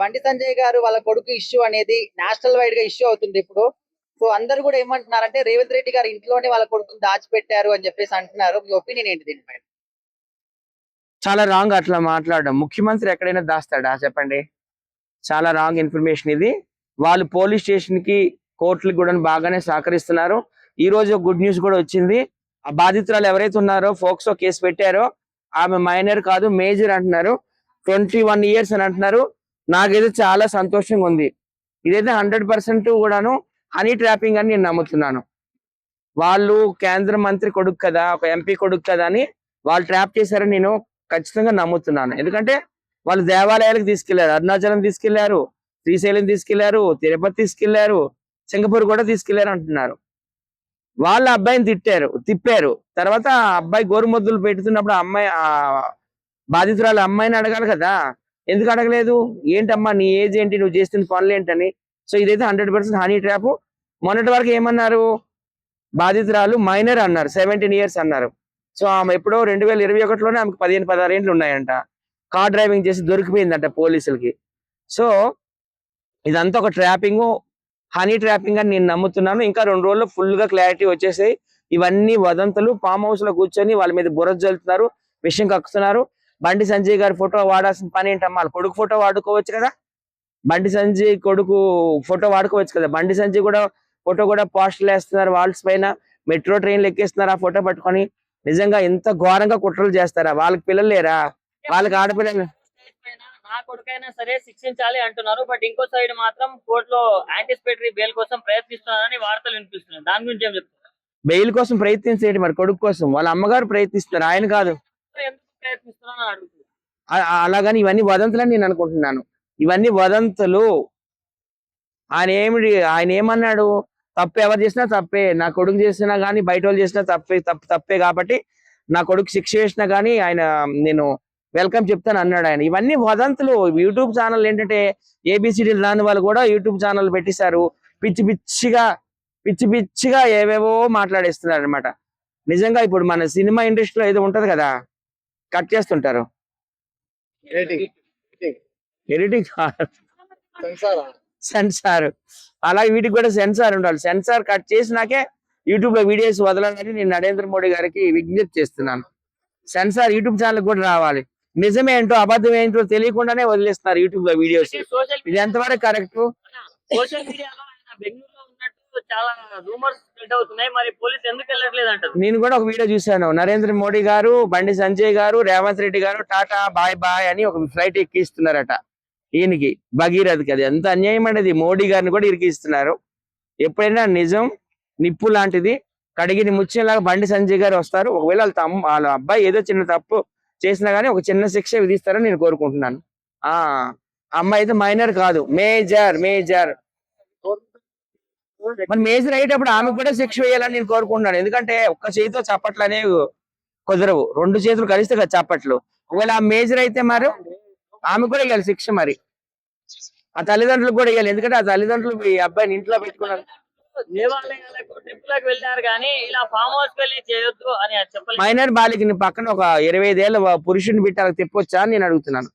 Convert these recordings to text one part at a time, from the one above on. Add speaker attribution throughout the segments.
Speaker 1: బండి సంజయ్ గారు వాళ్ళ కొడుకు ఇష్యూ అనేది నేషనల్ వైడ్ గా ఇష్యూ అవుతుంది ఇప్పుడు. సో అందరు కూడా ఏమంటున్నారంటే రేవంత్ రెడ్డి గారు ఇంట్లోనే వాళ్ళ కొడుకుని దాచిపెట్టారు అని చెప్పేసి అంటున్నారు. మీ ఒపీనియన్ ఏంటి దీనిపై?
Speaker 2: చాలా రాంగ్ అట్లా మాట్లాడడం. ముఖ్యమంత్రి ఎక్కడైనా దాస్తాడా చెప్పండి? చాలా రాంగ్ ఇన్ఫర్మేషన్ ఇది. వాళ్ళు పోలీస్ స్టేషన్ కి కోర్టులకు కూడా బాగానే సహకరిస్తున్నారు. ఈ రోజు గుడ్ న్యూస్ కూడా వచ్చింది. ఆ బాధితురాలు ఎవరైతే ఉన్నారో ఫోక్సో కేసు పెట్టారో ఆమె మైనర్ కాదు మేజర్ అంటున్నారు. 21 years అని అంటున్నారు. నాకైతే చాలా సంతోషంగా ఉంది. ఇదైతే 100% కూడాను హనీ ట్రాపింగ్ అని నేను నమ్ముతున్నాను. వాళ్ళు కేంద్ర మంత్రి కొడుకు కదా, ఒక ఎంపీ కొడుకు కదా అని వాళ్ళు ట్రాప్ చేశారని నేను ఖచ్చితంగా నమ్ముతున్నాను. ఎందుకంటే వాళ్ళు దేవాలయాలకు తీసుకెళ్లారు, అరుణాచలం తీసుకెళ్లారు, శ్రీశైలం తీసుకెళ్లారు, తిరుపతి తీసుకెళ్లారు, సింగపూర్ కూడా తీసుకెళ్లారు అంటున్నారు. వాళ్ళ అబ్బాయిని తిప్పారు. తర్వాత ఆ అబ్బాయి గోరుముద్దలు పెడుతున్నప్పుడు అమ్మాయి బాధితురాలు అమ్మాయిని అడగాలి కదా, ఎందుకు అడగలేదు? ఏంటమ్మా నీ ఏజ్ ఏంటి, నువ్వు చేస్తున్న పనులు ఏంటని. సో ఇదైతే 100% హనీ ట్రాప్. మొన్నటి వరకు ఏమన్నారు, బాధితురాలు మైనర్ అన్నారు, 17 years అన్నారు. సో ఆమె ఎప్పుడో 2021లోనే ఆమెకు 15-16 ఏళ్ళు ఉన్నాయంట. కార్ డ్రైవింగ్ చేసి దొరికిపోయిందంట పోలీసులకి. సో ఇదంతా ఒక ట్రాపింగ్, హనీ ట్రాపింగ్ అని నేను నమ్ముతున్నాను. ఇంకా 2 రోజుల్లో ఫుల్ గా క్లారిటీ వచ్చేసాయి. ఇవన్నీ వదంతులు. ఫామ్ హౌస్ లో కూర్చొని వాళ్ళ మీద బురద జల్లుతున్నారు, విషయం కక్కుతున్నారు. బండి సంజయ్ గారి ఫోటో వాడాల్సిన పని ఏంటమ్మా? వాళ్ళ కొడుకు ఫోటో వాడుకోవచ్చు కదా, బండి సంజయ్ కొడుకు ఫోటో వాడుకోవచ్చు కదా. బండి సంజయ్ కూడా ఫోటో కూడా పోస్టులు వేస్తున్నారు వాల్స్ పైన, మెట్రో ట్రైన్లు ఎక్కేస్తున్నారు ఆ ఫోటో పట్టుకొని. నిజంగా ఎంత ఘోరంగా కుట్రలు చేస్తారా? వాళ్ళకి పిల్లలు లేరా? వాళ్ళకి ఆడపిల్లలు.
Speaker 3: నా కొడుకైనా సరే శిక్షించాలి అంటున్నారు. బట్ ఇంకో సైడ్ మాత్రం కోర్టులో యాంటిసిపేటరీ బెయిల్ కోసం ప్రయత్నిస్తున్నారని వార్తలు వినిపిస్తున్నాయి. దాని గురించి ఏం చెప్తారు?
Speaker 2: బెయిల్ కోసం ప్రయత్నించేది మరి కొడుకు కోసం వాళ్ళ అమ్మగారు ప్రయత్నిస్తున్నారు, ఆయన కాదు.
Speaker 3: ఎందుకు ప్రయత్నిస్తున్నారని అడుగుతుంది.
Speaker 2: అలాగని ఇవన్నీ వదంతులని నేను అనుకుంటున్నాను. ఇవన్నీ వదంతులు. ఆయన ఏమన్నాడు, తప్పు ఎవరు చేసినా తప్పే, నా కొడుకు చేసినా గానీ బయట వాళ్ళు చేసినా తప్పే కాబట్టి నా కొడుకు శిక్ష చేసినా గానీ నేను వెల్కమ్ చెప్తాను అన్నాడు ఆయన. ఇవన్నీ వదంతులు. యూట్యూబ్ ఛానల్ ఏంటంటే ఏబిసిడి దాని వాళ్ళు కూడా యూట్యూబ్ ఛానల్ పెట్టేశారు. పిచ్చి పిచ్చిగా ఏవేవో మాట్లాడేస్తున్నారు అనమాట. నిజంగా ఇప్పుడు మన సినిమా ఇండస్ట్రీలో ఏదో ఉంటది కదా, కట్ చేస్తుంటారు. Editing censor. అలాగే వీటికి కూడా సెన్సార్ ఉండాలి. సెన్సార్ కట్ చేసినాకే యూట్యూబ్ లో వీడియోస్ వదలాలని నేను నరేంద్ర మోడీ గారికి విజ్ఞప్తి చేస్తున్నాను. సెన్సార్ యూట్యూబ్ ఛానల్ కూడా రావాలి. నిజమే ఏంటో అబద్ధం ఏంటో తెలియకుండానే వదిలేస్తున్నారు యూట్యూబ్ లో వీడియోస్. ఇది ఎంతవరకు కరెక్ట్?
Speaker 3: సోషల్ మీడియాలో ఆయన బెంగళూరులో ఉన్నట్టు చాలా రూమర్స్ స్ప్రెడ్ అవుతున్నాయి. మరి పోలీసు ఎందుకు వెళ్ళట్లేదు అంటారు?
Speaker 2: నేను కూడా ఒక వీడియో చూశాను. నరేంద్ర మోడీ గారు, బండి సంజయ్ గారు, రేవంత్ రెడ్డి గారు టాటా బాయ్ బాయ్ అని ఒక ఫ్లైట్ ఎక్కిస్తున్నారట ఈయనకి, భగీరథకి. అది ఎంత అన్యాయం అనేది. మోడీ గారిని కూడా ఇరికిస్తున్నారు. ఎప్పుడైనా నిజం నిప్పు లాంటిది, కడిగిన ముత్యంలాగా బండి సంజయ్ గారు వస్తారు. ఒకవేళ వాళ్ళ అబ్బాయి ఏదో చిన్న తప్పు చేసినా గానీ ఒక చిన్న శిక్ష విధిస్తారని నేను కోరుకుంటున్నాను. అమ్మాయి అయితే మైనర్ కాదు, మేజర్. మరి మేజర్ అయ్యేటప్పుడు ఆమెకు కూడా శిక్ష వేయాలని నేను కోరుకుంటున్నాను. ఎందుకంటే ఒక్క చేతితో చప్పట్లు అనేవి కుదరవు, 2 చేతులు కలిస్తే కదా చప్పట్లు. ఒకవేళ ఆ మేజర్ అయితే మరి ఆమె కూడా ఇవ్వాలి శిక్ష. మరి ఆ తల్లిదండ్రులకు కూడా ఇవ్వాలి. ఎందుకంటే ఆ తల్లిదండ్రులు ఈ అబ్బాయిని ఇంట్లో పెట్టుకున్నారు.
Speaker 3: దేవాలయాలకు ట్రిప్లకు వెళ్ళారు కానీ ఇలా ఫామ్ హౌస్ వెళ్ళి చేయొద్దు అని చెప్పలేదు.
Speaker 2: మైనర్ బాలికని పక్కన ఒక 25 ఏళ్ల పురుషుని పెట్టి అలా తిప్పొచ్చా అని నేను అడుగుతున్నాను.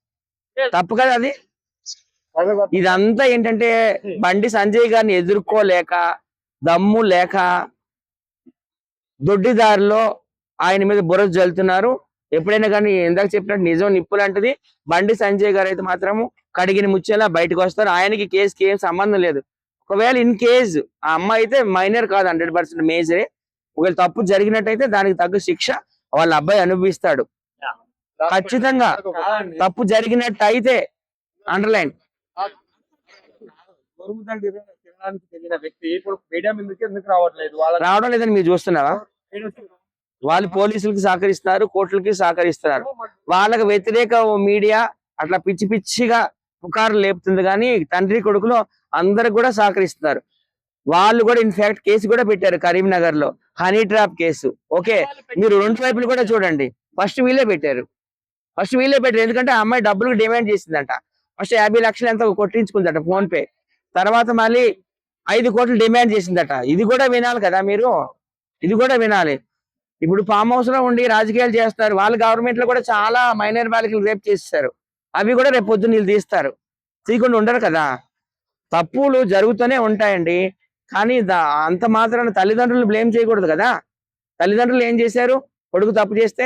Speaker 2: తప్పు కదా అది. ఇదంతా ఏంటంటే బండి సంజయ్ గారిని ఎదుర్కోలేక, దమ్ము లేక దొడ్డిదారిలో ఆయన మీద బురద జల్లుతున్నారు. ఎప్పుడైనా కానీ ఇందాక చెప్పినట్టు నిజం నిప్పు లాంటిది. బండి సంజయ్ గారు అయితే మాత్రము కడిగిన ముచ్చేలా బయటకు వస్తారు. ఆయనకి కేసుకి ఏం సంబంధం లేదు. ఒకవేళ ఇన్ కేసు ఆ అమ్మాయి అయితే మైనర్ కాదు, 100% మేజరే. ఒకవేళ తప్పు జరిగినట్టయితే దానికి తగ్గ శిక్ష వాళ్ళ అబ్బాయి అనుభవిస్తాడు ఖచ్చితంగా. తప్పు జరిగినట్టు అయితే అండర్లైన్. రావడం లేదని మీరు చూస్తున్నావా? వాళ్ళు పోలీసులకి సహకరిస్తున్నారు, కోర్టులకి సహకరిస్తున్నారు. వాళ్ళకి వ్యతిరేక మీడియా అట్లా పిచ్చిగా పుకారు లేపుతుంది కానీ తండ్రి కొడుకులు అందరికి కూడా సహకరిస్తున్నారు. వాళ్ళు కూడా ఇన్ఫాక్ట్ కేసు కూడా పెట్టారు కరీంనగర్ లో, హనీ ట్రాప్ కేసు. ఓకే, మీరు 2 వైపులు కూడా చూడండి. ఫస్ట్ వీళ్ళే పెట్టారు. ఎందుకంటే ఆ అమ్మాయి డబ్బులకు డిమాండ్ చేసిందంట. ఫస్ట్ 50 లక్షలు ఎంత కొట్టించుకుందట ఫోన్ పే. తర్వాత మళ్ళీ 5 కోట్లు డిమాండ్ చేసిందట. ఇది కూడా వినాలి కదా మీరు, ఇది కూడా వినాలి. ఇప్పుడు ఫామ్ హౌస్ లో ఉండి రాజకీయాలు చేస్తారు. వాళ్ళు గవర్నమెంట్ లో కూడా చాలా మైనర్ బాలికలు రేప్ చేస్తారు. అవి కూడా రేపు పొద్దున్న వీళ్ళు తీస్తారు. తీయకుండా ఉండరు కదా. తప్పులు జరుగుతూనే ఉంటాయండి. కానీ అంత మాత్రాన తల్లిదండ్రులు బ్లేమ్ చేయకూడదు కదా. తల్లిదండ్రులు ఏం చేశారు కొడుకు తప్పు చేస్తే?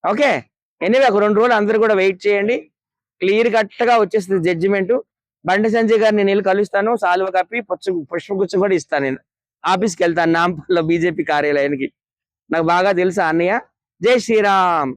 Speaker 2: ఓకే, ఎనీవే ఒక 2 రోజులు అందరూ కూడా వెయిట్ చేయండి. క్లియర్ కట్ గా వచ్చేస్తుంది జడ్జిమెంట్. బండి సంజయ్ గారిని నేను కలుస్తాను, సాల్వ కప్పి పుష్పగుచ్చం కూడా ఇస్తాను. నేను ఆఫీస్కి వెళ్తాను నాంపల్లిలో బీజేపీ కార్యాలయానికి. నాకు బాగా తెలుసా అన్నయ్య. జై శ్రీరామ్.